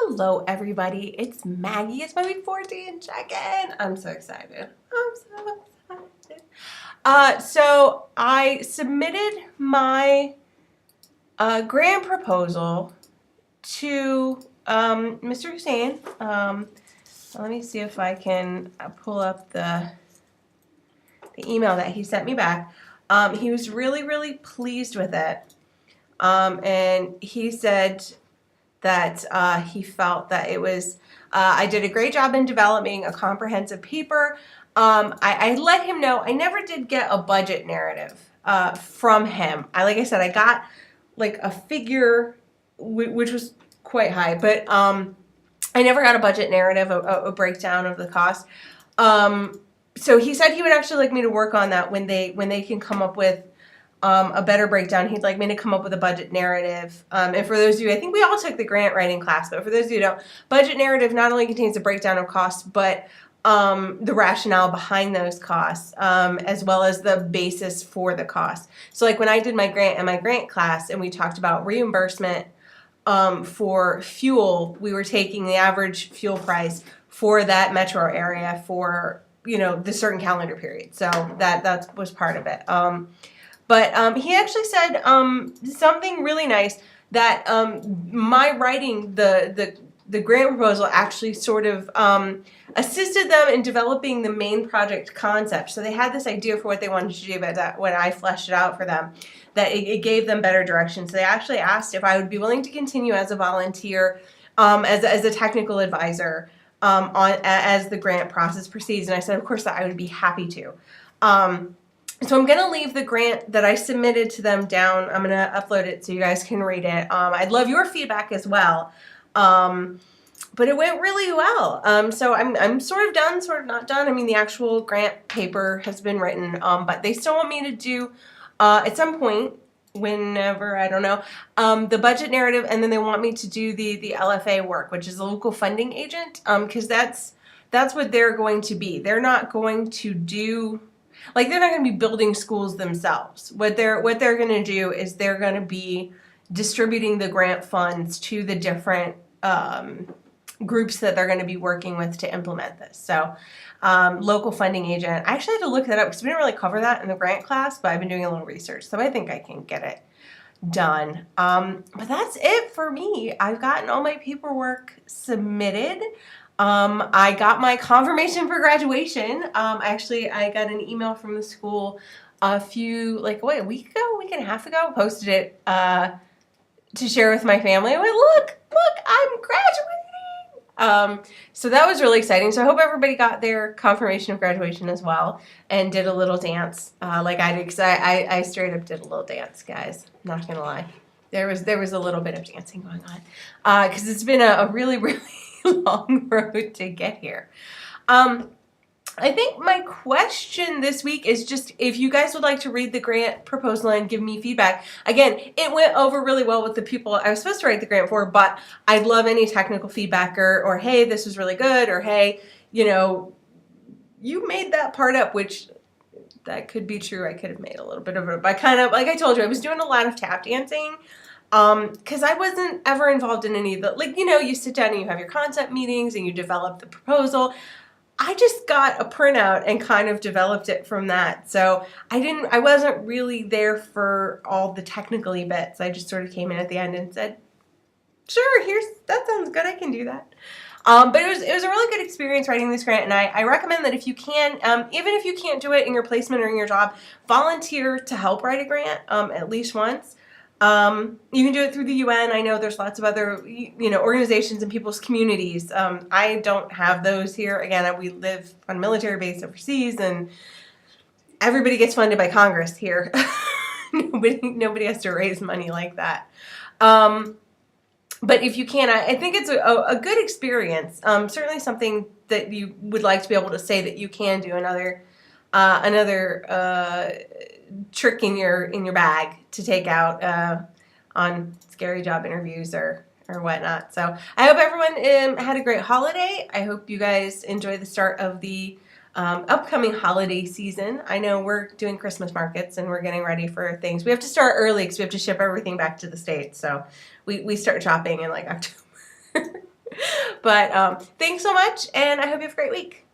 Hello, everybody. It's Maggie. It's my week 14 check-in. I'm so excited. I'm so excited. So I submitted my grant proposal to Mr. Hussein. Let me see if I can pull up the email that he sent me back. He was really, really pleased with it. And he said that he felt that it was, I did a great job in developing a comprehensive paper. I let him know I never did get a budget narrative from him. Like I said, I got like a figure which was quite high, but I never got a budget narrative, a breakdown of the cost. So he said he would actually like me to work on that when they can come up with a better breakdown. He'd like me to come up with a budget narrative. And for those of you, I think we all took the grant writing class, but for those of you who don't, budget narrative not only contains a breakdown of costs, but the rationale behind those costs, as well as the basis for the costs. So like when I did my grant in my grant class and we talked about reimbursement for fuel, we were taking the average fuel price for that metro area for, the certain calendar period. So that was part of it. But he actually said something really nice, that my writing the grant proposal actually sort of assisted them in developing the main project concept. So they had this idea for what they wanted to do, but that when I fleshed it out for them, that it gave them better direction. So they actually asked if I would be willing to continue as a volunteer, as a technical advisor as the grant process proceeds. And I said, of course, that I would be happy to. So I'm going to leave the grant that I submitted to them down. I'm going to upload it so you guys can read it. I'd love your feedback as well. But it went really well. So I'm sort of done, sort of not done. I mean, the actual grant paper has been written, but they still want me to do, at some point, whenever, I don't know, the budget narrative, and then they want me to do the LFA work, which is the local funding agent, because that's what they're going to be. They're not going to do... Like, they're not going to be building schools themselves. What they're going to do is they're going to be distributing the grant funds to the different groups that they're going to be working with to implement this. So, local funding agent. I actually had to look that up because we didn't really cover that in the grant class, but I've been doing a little research, so I think I can get it done. But that's it for me. I've gotten all my paperwork submitted. I got my confirmation for graduation. I got an email from the school a week and a half ago, posted it, to share with my family. I went, look, I'm graduating. So that was really exciting. So I hope everybody got their confirmation of graduation as well and did a little dance, like I did, because I straight up did a little dance, guys. Not gonna lie. There was a little bit of dancing going on, because it's been a really, really long road to get here. I think my question this week is just if you guys would like to read the grant proposal and give me feedback. Again, it went over really well with the people I was supposed to write the grant for, but I'd love any technical feedback or hey, this was really good, or hey, you made that part up, which that could be true. I could have made a little bit of it, but kind of, like I told you, I was doing a lot of tap dancing. Because I wasn't ever involved in any of the, you sit down and you have your concept meetings and you develop the proposal. I just got a printout and kind of developed it from that. So I wasn't really there for all the technical bits. I just sort of came in at the end and said, sure, that sounds good. I can do that. But it was a really good experience writing this grant, and I recommend that if you can, even if you can't do it in your placement or in your job, volunteer to help write a grant, at least once. You can do it through the UN. I know there's lots of other, organizations in people's communities. I don't have those here. Again, we live on a military base overseas, and everybody gets funded by Congress here. Nobody has to raise money like that. But if you can, I think it's a good experience. Certainly something that you would like to be able to say that you can do another trick in your bag to take out on scary job interviews or whatnot. So I hope everyone had a great holiday. I hope you guys enjoy the start of the upcoming holiday season. I know we're doing Christmas markets and we're getting ready for things. We have to start early because we have to ship everything back to the States. So we start shopping in like October. But thanks so much, and I hope you have a great week.